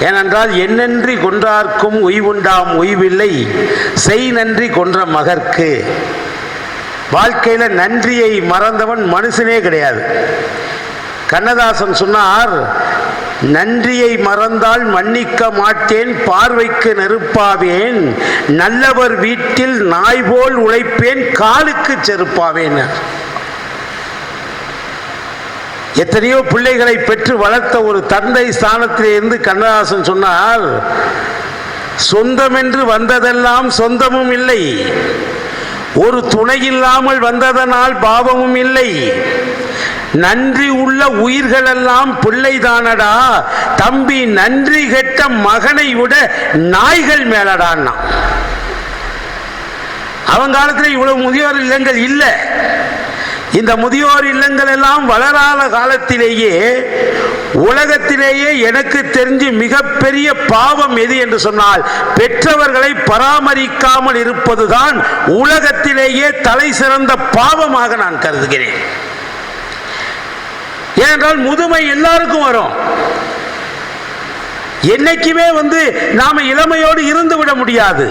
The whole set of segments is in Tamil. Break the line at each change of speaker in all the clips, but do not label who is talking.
ஏனென்றால் என்னன்றி கொன்றார்க்கும் உய்வுண்டாம் உய்வில்லை, செய் நன்றி கொன்ற மகற்கு. வாழ்க்கையில நன்றியை மறந்தவன் மனுஷனே கிடையாது. கண்ணதாசன் சொன்னார், நன்றியை மறந்தால் மன்னிக்க மாட்டேன், பார்வைக்கு நெருப்பாவேன், நல்லவர் வீட்டில் நாய் போல் உழைப்பேன், காலுக்கு செருப்பாவேன். எத்தனையோ பிள்ளைகளை பெற்று வளர்த்த ஒரு தந்தை ஸ்தானத்திலே இருந்து கண்ணதாசன் சொன்னார், சொந்தமென்று வந்ததெல்லாம் சொந்தமும் இல்லை, ஒரு துணை இல்லாமல் வந்ததனால் பாவமும் இல்லை, நன்றி உள்ள உயிர்களெல்லாம் பிள்ளைதானடா தம்பி, நன்றி கெட்ட மகனை விட நாய்கள் மேலடான்னா. அவன் காலத்தில் இவ்வளவு முதியோர் இல்லங்கள் இல்லை. இந்த முதியோர் இல்லங்கள் எல்லாம் வளராத காலத்திலேயே உலகத்திலேயே எனக்கு தெரிஞ்சு மிகப்பெரிய பாவம் எது என்று சொன்னால், பெற்றவர்களை பராமரிக்காமல் இருப்பதுதான் உலகத்திலேயே தலை சிறந்த பாவமாக நான் கருதுகிறேன். ஏனென்றால் முதுமை எல்லாருக்கும் வரும். என்னைக்குமே நாம இளமையோடு இருந்து விட முடியாது.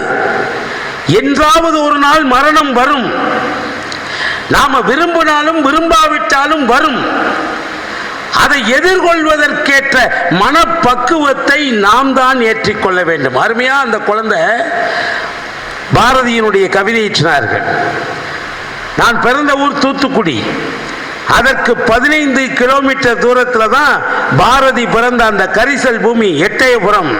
என்றாவது ஒரு நாள் மரணம் வரும். நாம விரும்பினாலும் விரும்பாவிட்டாலும் வரும். அதை எதிர்கொள்வதற்கேற்ற மனப்பக்குவத்தை நாம் தான் ஏற்றிக்கொள்ள வேண்டும். அருமையா அந்த குழந்தை பாரதியினுடைய கவிதையிற்றினார்கள். நான் பிறந்த ஊர் தூத்துக்குடி. அதற்கு 15 கிலோமீட்டர் தூரத்தில் தான் பாரதி பிறந்த அந்த கரிசல் பூமி எட்டயபுரம்.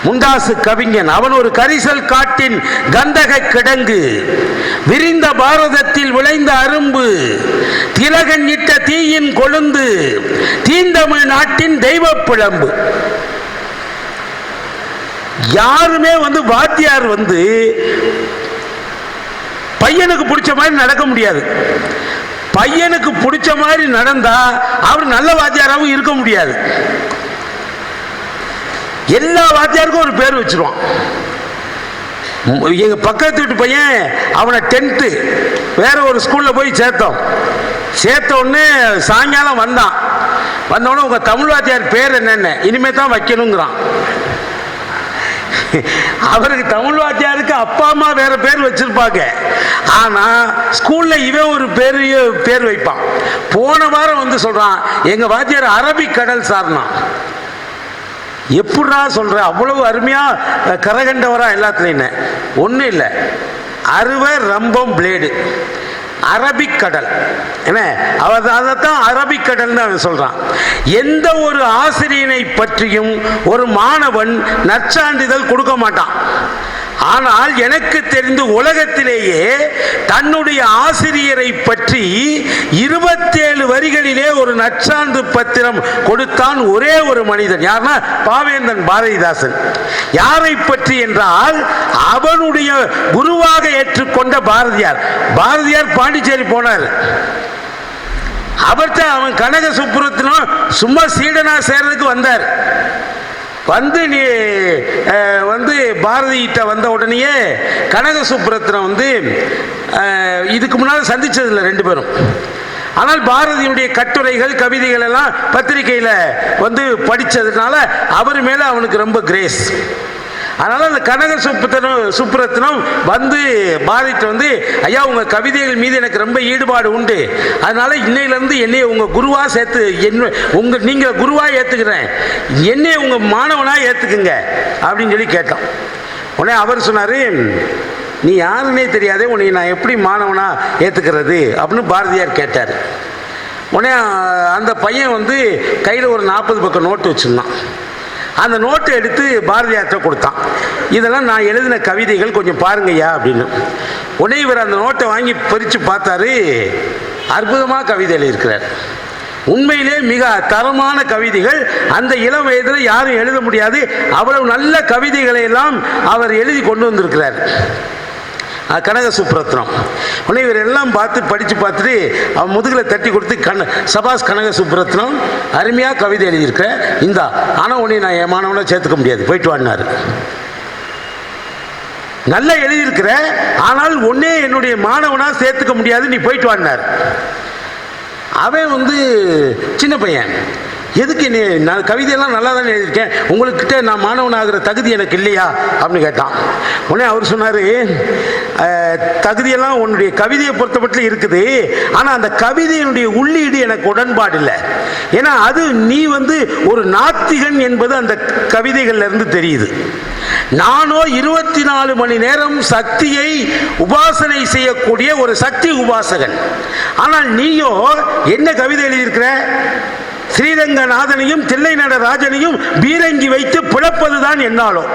முண்டாசு கவிஞன் அவன் ஒரு கரிசல் காட்டின் கந்தக கிடங்கு, விரிந்த பாரதத்தில் விளைந்த அரும்பு, திலகன் இட்ட தீயின் கொழுந்து, தீந்தமிழ் நாட்டின் தெய்வ பிழம்பு. யாருமே வாத்தியார் பையனுக்கு பிடிச்ச மாதிரி நடக்க முடியாது. பையனுக்கு பிடிச்ச மாதிரி நடந்தா அவர் நல்ல வாத்தியாராகவும் இருக்க முடியாது. எல்லா வாத்தியாருக்கும் ஒரு பேர் வச்சிருவான். எங்க பக்கத்து வீட்டு பையன் அவனை 10th வேற ஒரு ஸ்கூல்ல போய் சேர்த்தோம். சேர்த்த உடனே சாயங்காலம் வந்தோடனே உங்க தமிழ் வாத்தியார் பேர் என்னென்ன இனிமே தான் வைக்கணுங்கிறான். அவருக்கு தமிழ் வாத்தியாருக்கு அப்பா அம்மா வேற பேர் வச்சிருப்பாங்க. ஆனா ஸ்கூல்ல இவன் ஒரு பேர் வைப்பான். போன வாரம் சொல்றான், எங்க வாத்தியார் அரபிக் கடல் சார்னா. எப்படா சொல்ற, அவ்வளவு அருமையா கரகண்டவரா எல்லாத்துலையும் ஒன்றும் இல்லை. அருவை ரம்பம் பிளேடு அரபிக் கடல் என்ன, அதைத்தான் அரபிக் கடல்னு அவன் சொல்றான். எந்த ஒரு ஆசிரியனை பற்றியும் ஒரு மாணவன் நற்சான்றிதழ் கொடுக்க மாட்டான். ஆனால் எனக்கு தெரிந்து உலகத்திலேயே தன்னுடைய ஆசிரியரை பற்றி 27 வரிகளிலே ஒரு நற்சான்று பத்திரம் கொடுத்தான் ஒரே ஒரு மனிதன். யாருன்னா பாவேந்தன் பாரதிதாசன். யாரை பற்றி என்றால் அவனுடைய குருவாக ஏற்றுக்கொண்ட பாரதியார். பாரதியார் பாண்டிச்சேரி போனார். அவர்கிட்ட அவன் கனக சுப்புரத்தினம் சும்மா சீடனா சேர்றதுக்கு வந்தார். நீ பாரதிகிட்ட வந்த உடனேயே கனக சுப்புரத்தினம் இதுக்கு முன்னால் சந்திச்சதில்லை 2 பேரும். ஆனால் பாரதியுடைய கட்டுரைகள் கவிதைகள் எல்லாம் பத்திரிகையில் படித்ததுனால அவர் மேலே அவனுக்கு ரொம்ப கிரேஸ். அதனால அந்த கனக சுப்புரத்தினம் பாரதிட்டு ஐயா உங்க கவிதைகள் மீது எனக்கு ரொம்ப ஈடுபாடு உண்டு, அதனால இன்னையிலிருந்து என்னைய உங்க குருவா சேர்த்து நீங்க குருவா ஏத்துக்கிறேன், என்னைய உங்க மாணவனா ஏத்துக்குங்க அப்படின்னு சொல்லி கேட்டோம். உடனே அவர் சொன்னாரு, நீ யாருன்னே தெரியாதே, உன்னை நான் எப்படி மாணவனா ஏத்துக்கிறது அப்படின்னு பாரதியார் கேட்டார். உடனே அந்த பையன் கையில் ஒரு 40 பக்கம் நோட்டு வச்சிருந்தான். அந்த நோட்டை எடுத்து பாரதியார்கிட்ட கொடுத்தான். இதெல்லாம் நான் எழுதின கவிதைகள், கொஞ்சம் பாருங்கய்யா அப்படின்னு. உடனே இவர் அந்த நோட்டை வாங்கி பறித்து பார்த்தாரு. அற்புதமாக கவிதை எழுதியிருக்கிறார். உண்மையிலே மிக தரமான கவிதைகள். அந்த இளம் வயதில் யாரும் எழுத முடியாது அவ்வளவு நல்ல கவிதைகளை எல்லாம் அவர் எழுதி கொண்டு வந்திருக்கிறார் கனக சுப்புரத்தினம். உடனே இவர் எல்லாம் படித்து பார்த்துட்டு அவன் முதுகில் தட்டி கொடுத்து, சபாஸ் கனக சுப்புரத்தினம், அருமையாக கவிதை எழுதியிருக்க இந்தா, ஆனால் உன்னை நான் என் மாணவனை சேர்த்துக்க முடியாது, போயிட்டு வாடினாரு. நல்லா எழுதியிருக்கிற, ஆனால் ஒன்னே என்னுடைய மாணவனா சேர்த்துக்க முடியாது, நீ போயிட்டு வாடினார். அவன் சின்ன பையன். எதுக்கு நீ, நான் கவிதையெல்லாம் நல்லா தானே எழுதியிருக்கேன், உங்கள்கிட்ட நான் மாணவனாகிற தகுதி எனக்கு இல்லையா அப்படின்னு கேட்டான். உடனே அவர் சொன்னார், தகுதியெல்லாம் உன்னுடைய கவிதையை பொறுத்தப்பட்டு இருக்குது, ஆனால் அந்த கவிதையினுடைய உள்ளீடு எனக்கு உடன்பாடு இல்லை. ஏன்னா அது நீ ஒரு நாத்திகன் என்பது அந்த கவிதைகள்ல இருந்து தெரியுது. நானோ 24 மணி நேரம் சக்தியை உபாசனை செய்யக்கூடிய ஒரு சக்தி உபாசகன். ஆனால் நீயோ என்ன கவிதை எழுதியிருக்கிற? ஸ்ரீரங்கநாதனையும் தில்லை நடராஜனையும் பீரங்கி வைத்து பிளப்பதுதான் என்னாலும்.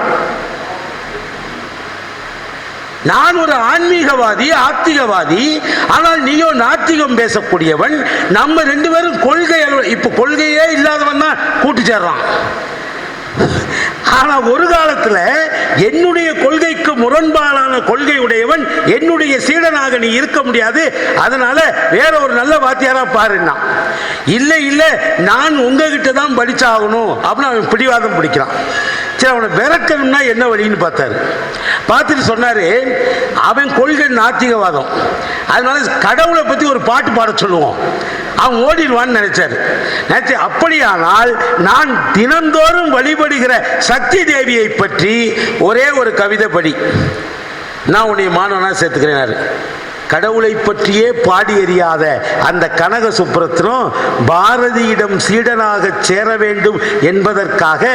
நான் ஒரு ஆன்மீகவாதி, ஆத்திகவாதி, ஆனால் நீயோ நாத்திகம் பேசக்கூடியவன். நம்ம 2 பேரும் கொள்கை, இப்ப கொள்கையே இல்லாதவன் தான் கூட்டு சேர்றான். ஆனா ஒரு காலத்துல என்னுடைய கொள்கைக்கு முரண்பாடான கொள்கை உடையவன் என்னுடைய சீடனாக நீ இருக்க முடியாது, அதனால வேற ஒரு நல்ல வாத்தியாரா பாருன்னா. இல்ல இல்ல நான் உங்ககிட்ட தான் படிச்சாகணும் அப்படின்னு அவன் பிடிவாதம் பிடிக்கிறான். சரி, அவனை விரட்டணும்னா என்ன வழின்னு பார்த்தாரு. பார்த்துட்டு சொன்னாரு, அவன் கொள்கை நாத்திகவாதம், அதனால கடவுளை பத்தி ஒரு பாட்டு பாட சொல்லுவோம், அவன் ஓடிடுவான்னு நினைச்சாரு. அப்படியானால் நான் தினந்தோறும் வழிபடுகிற சக்தி தேவியை பற்றி ஒரே ஒரு கவிதை படி, நான் உன்னை மாணவனா சேர்த்துக்கிறேன். கடவுளை பற்றியே பாடி எறியாத அந்த கனக சுப்புரத்தினம் பாரதியிடம் சீடனாக சேர வேண்டும் என்பதற்காக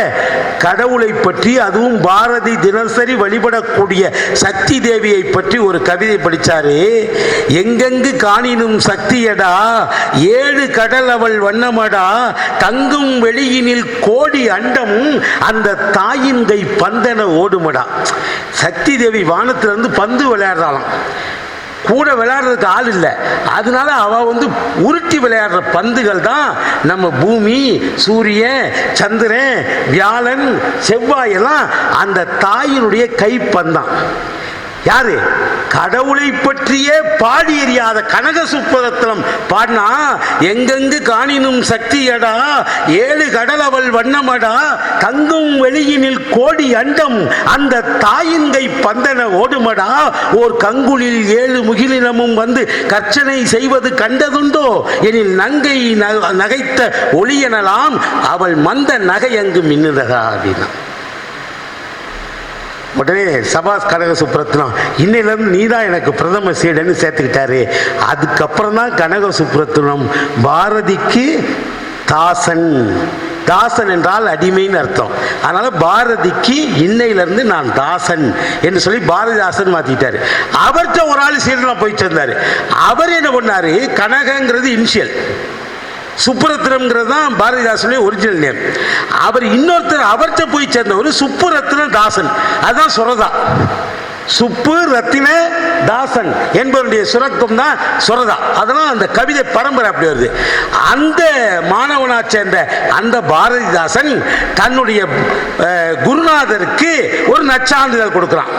கடவுளை பற்றி, அதுவும் பாரதி தினசரி வழிபடக்கூடிய சக்தி தேவியை பற்றி ஒரு கவிதை படிச்சாரு. எங்கெங்கு காணினும் சக்தியடா, 7 கடல் அவள் வண்ணமடா, தங்கும் வெளியினில் கோடி அண்டமும் அந்த தாயின் கை பந்தன ஓடுமடா. சக்தி தேவி வானத்திலிருந்து பந்து விளையாடுறாளாம், கூட விளையாடுறதுக்கு ஆள் இல்லை, அதனால அவ உருட்டி விளையாடுற பந்துகள் தான் நம்ம பூமி, சூரியன், சந்திரன், வியாழன், செவ்வாய் எல்லாம் அந்த தாயினுடைய கைப்பந்தான். யாரு? கடவுளை பற்றியே பாடி எறியாத கனக சுப்புரத்தினம் பாடினா, எங்கெங்கு காணினும் சக்தியடா, 7 கடல் அவள் வண்ணமடா, தங்கும் வெளியினில் கோடி அண்டம் அந்த தாயின்கை பந்தன ஓடுமடா, ஓர் கங்குலில் 7 முகிலினமும் கர்ச்சனை செய்வது கண்டதுண்டோ, எனில் நங்கை நகைத்த ஒளியெனலாம் அவள் மந்த நகை அங்கு மின்னுதகா அப்படின்னா. உடனே சபாஸ் கனக சுப்புரத்தினம், இன்னையிலிருந்து நீதான் எனக்கு பிரதம சீடன்னு சேர்த்துக்கிட்டாரு. அதுக்கப்புறம் தான் கனக சுப்புரத்தினம் பாரதிக்கு தாசன். தாசன் என்றால் அடிமைன்னு அர்த்தம். அதனால பாரதிக்கு இன்னையிலிருந்து நான் தாசன் என்று சொல்லி பாரதிதாசன் மாத்திட்டாரு. அவர்கிட்ட ஒரு ஆள் சீடனா போய் சேர்ந்தாரு. அவர் என்ன பண்ணாரு, கனகங்கிறது இனிஷியல், சுப்புரத்தினம்ங்கிறது தான் பாரதிதாசனுடைய ஒரிஜினல் நேம். அவர் இன்னொருத்தர் அவர்கிட்ட போய் சேர்ந்தவர் சுப்புரத்தின தாசன், அதுதான் சுரதா. சுப்பு ரத்தின தாசன் என்பவருடைய சுரக்கம் தான் சுரதா. அதெல்லாம் அந்த கவிதை பரம்பரை அப்படி வருது. அந்த மாணவனா சேர்ந்த அந்த பாரதிதாசன் தன்னுடைய குருநாதருக்கு ஒரு நற்சான்றிதழ் கொடுக்கிறான்.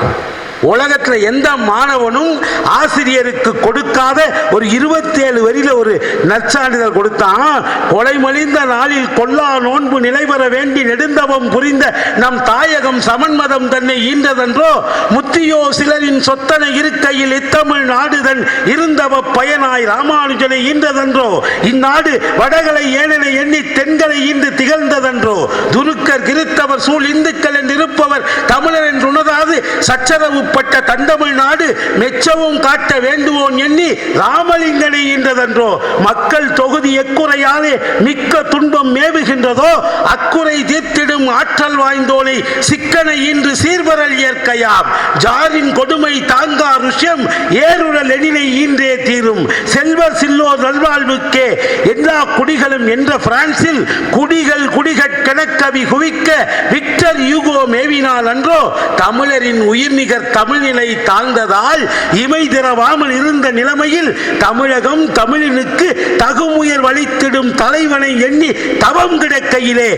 உலகத்தில் எந்த மாணவனும் ஆசிரியருக்கு கொடுக்காத ஒரு 27 வரியில ஒரு நற்சான்றிதழ் கொடுத்தான். கொலை மலிந்த நாளில் கொல்லா நோன்பு நிலைபெற வேண்டி நெடுந்தவம் புரிந்த நம் தாயகம் சமன்மதம் தன்னை ஈன்றதென்றோ, முத்தியோ சிலரின் சொத்தனை இருக்கையில் இத்தமிழ் நாடுதன் இருந்தவ பயனாய் ராமானுஜனை ஈன்றதென்றோ, இந்நாடு வடகளை ஏனென எண்ணி தென்களை ஈன்று திகழ்ந்ததென்றோ, துருக்கர் கிருத்தவர் சூழ் இந்துக்கள் என்று இருப்பவர் தமிழர் என்று உணராது சச்சரவு பட்ட தண்டமிழ் நாடு மெச்சவும் காட்ட வேண்டுவோன் எண்ணி ராமலிங்கனை ஈன்றதென்றோ, மக்கள் தொகுதி எக்குறையாலே மிக்க துன்பம் மேவுகின்றதோ, அக்குறை தீர்த்திடும் ஆற்றல் வாய்ந்தோனை சிக்கனை இன்று சீர்வரல் இயற்கையாம், ஜாரின் கொடுமை தாங்கா ருஷ்யம் ஏறுரல் எனினை ஈன்றே தீரும், செல்வர் சில்லோர் நல்வாழ்வுக்கே எல்லா குடிகளும் என்ற பிரான்சில் குடிகள் குடிகட்கணக்கவி குவிக்க விக்டர் யூகோ மேவினால் அன்றோ, தமிழரின் உயிர்நிகர் தமிழ்நிலை தாழ்ந்ததால் இமை திறவாமல் இருந்த நிலைமையில் தமிழகம் தமிழனுக்கு தகுமுயர் வலித்திடும் தலைவனை எண்ணி தவம் கிடக்கையிலே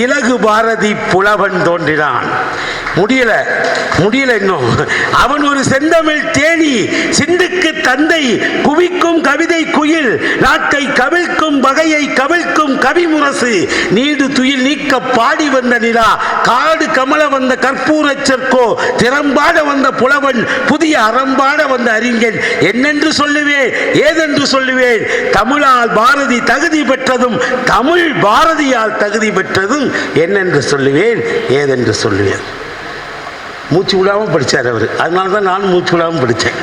இலகு பாரதி புலவன் தோன்றினான். முடியல இன்னும். அவன் ஒரு செந்தமிழ் தேனி, சிந்துக்கு தந்தை, குவிக்கும் கவிதை குயில், நாட்டை கவிழ்க்கும் வகையை கவிழ்க்கும் கவிமுரசு, நீடு துயில் நீக்க பாடி வந்த நிலா, காடு கமல வந்த கற்பூர செற்கோ, திறம்பாட வந்த புலவன், புதிய அறம்பாட வந்த அறிஞன், என்னென்று சொல்லுவேன் ஏதென்று சொல்லுவேன், தமிழால் பாரதி தகுதி பெற்றதும் தமிழ் பாரதியால் தகுதி பெற்றதும் என்னென்று சொல்லுவேன் ஏதென்று சொல்லுவேன். மூச்சு விடாமல் படித்தார் அவர். அதனால தான் நான் மூச்சு விடாமல் படித்தேன்.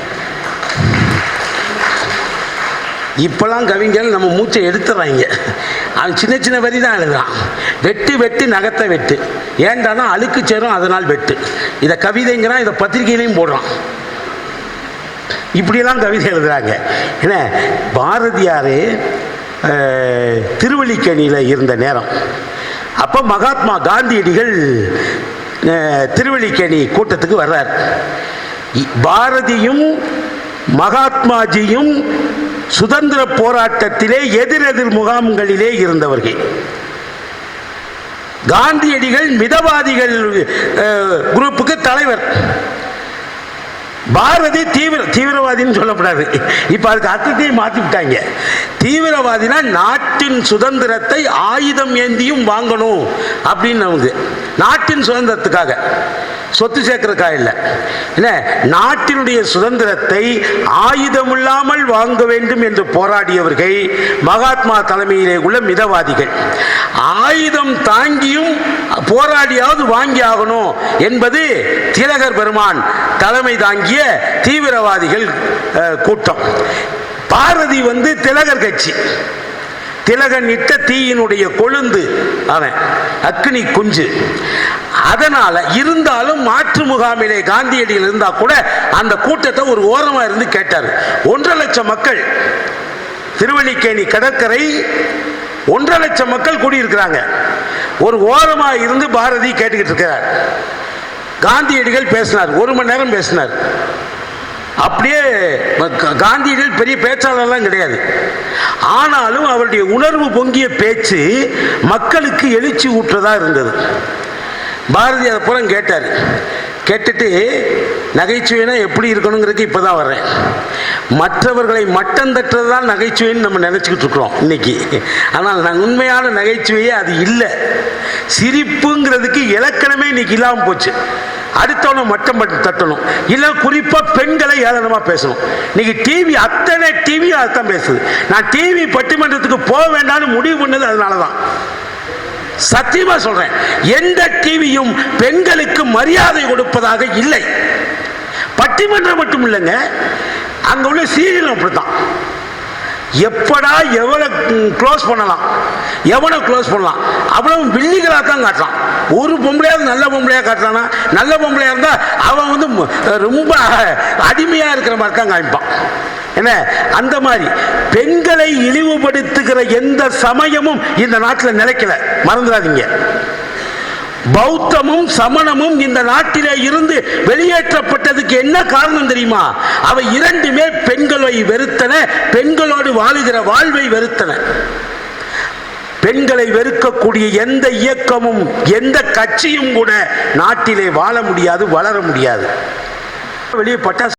இப்போலாம் கவிஞர்கள் நம்ம மூச்சை எடுத்துறாங்க. அவன் சின்ன சின்ன வரி தான் எழுதுறான். வெட்டு நகத்தை வெட்டு, ஏன்டானா அழுக்கு சேரும் அதனால் வெட்டு. இதை கவிதைங்கிறான், இதை பத்திரிகையிலையும் போடுறான். இப்படியெல்லாம் கவிதை எழுதுறாங்க. என்ன பாரதியார் திருவல்லிக்கேணியில் இருந்த நேரம், அப்போ மகாத்மா காந்தியடிகள் திருவல்லிக்கேணி கூட்டத்துக்கு வர்றார். பாரதியும் மகாத்மாஜியும் சுதந்திர போராட்டத்திலே எதிரெதிர் முகாம்களிலே இருந்தவர்கள். காந்தியடிகள் மிதவாதிகள் குரூப்புக்கு தலைவர். பாரதி தீவிரவாதின்னு சொல்லப்படாது. இப்ப அதுக்கு அர்த்தத்தையும் மாற்றி விட்டாங்க. தீவிரவாதினா நாட்டின் சுதந்திரத்தை ஆயுதம் ஏந்தியும் வாங்கணும் அப்படின்னு அவங்க நாட்டின் சுதந்திரத்துக்காக, சொத்து சேர்க்கறதுக்காக இல்லை. என்ன, நாட்டினுடைய சுதந்திரத்தை ஆயுதம் இல்லாமல் வாங்க வேண்டும் என்று போராடியவர்கள் மகாத்மா தலைமையிலே உள்ள மிதவாதிகள். ஆயுதம் தாங்கியும் போராடியாவது வாங்கி ஆகணும் என்பது திலகர் பெருமான் தலைமை தாங்கிய தீவிரவாதிகள் கூட்டம். பாரதி திலகர் கட்சி, திலகன் இட்ட தீயினுடைய கொழுந்து, அவன் அக்னி குஞ்சு. அதனால இருந்தாலும் மாற்று முகாமிலே காந்தியடிகள் இருந்தா கூட அந்த கூட்டத்தை ஒரு ஓரமா இருந்து கேட்டார். 1.5 லட்சம் மக்கள், திருவல்லிக்கேணி கடற்கரை 1.5 லட்சம் மக்கள் கூடியிருக்கிறாங்க. ஒரு ஓரமா இருந்து பாரதி கேட்டுக்கிட்டு இருக்கிறார். காந்தியடிகள் பேசினார், 1 மணி நேரம் பேசினார். அப்படியே காந்தியடிகள் பெரிய பேச்சாளர்லாம் கிடையாது. ஆனாலும் அவருடைய உணர்வு பொங்கிய பேச்சு மக்களுக்கு எழுச்சி ஊற்றதா இருந்தது. பாரதி அதை புறம் கேட்டார். கேட்டுட்டு நகைச்சுவைனா எப்படி இருக்கணுங்கிறதுக்கு இப்போதான் வர்றேன். மற்றவர்களை மட்டம் தட்டுறதுதான் நகைச்சுவைன்னு நம்ம நினச்சிக்கிட்டு இருக்கிறோம் இன்னைக்கு. ஆனால் நான் உண்மையான நகைச்சுவையே அது இல்லை. சிரிப்புங்கிறதுக்கு இலக்கணமே இன்னைக்கு இல்லாமல் போச்சு. அடுத்தவனை மட்டம் தட்டணும், இல்லை குறிப்பாக பெண்களை ஏளனமாக பேசணும். இன்னைக்கு டிவி, அத்தனை டிவி அதான் பேசுது. நான் டிவி பட்டிமன்றத்துக்கு போக வேண்டாம்னு முடிவு பண்ணது அதனால தான். சத்தியமா சொல்றேன், எந்த டிவியும் பெண்களுக்கு மரியாதை கொடுப்பதாக இல்லை. பட்டிமன்றம் மட்டும் இல்லைங்க, அங்க உள்ள சீரியல் அப்படித்தான். எப்படா எவனை க்ளோஸ் பண்ணலாம், எவனை க்ளோஸ் பண்ணலாம், அவ்வளவு வில்லிகளாக தான் காட்டுறான். ஒரு பொம்பளையாவது நல்ல பொம்பளையா காட்டுறானா? நல்ல பொம்பளையா இருந்தா அவன் ரொம்ப அடிமையா இருக்கிற மாதிரி தான் காமிப்பான். என்ன, அந்த மாதிரி பெண்களை இழிவுபடுத்துகிற எந்த சமயமும் இந்த நாட்டில் நிலைக்கல, மறந்துடாதீங்க. பௌத்தமும் சமணமும் இந்த நாட்டிலே இருந்து வெளியேற்றப்பட்டதுக்கு என்ன காரணம் தெரியுமா? அவை இரண்டுமே பெண்களை வெறுத்தன, பெண்களோடு வாழுகிற வாழ்வை வெறுத்தன. பெண்களை வெறுக்கக்கூடிய எந்த இயக்கமும் எந்த கட்சியும் கூட நாட்டிலே வாழ முடியாது, வளர முடியாது. வெளியே பட்டாசு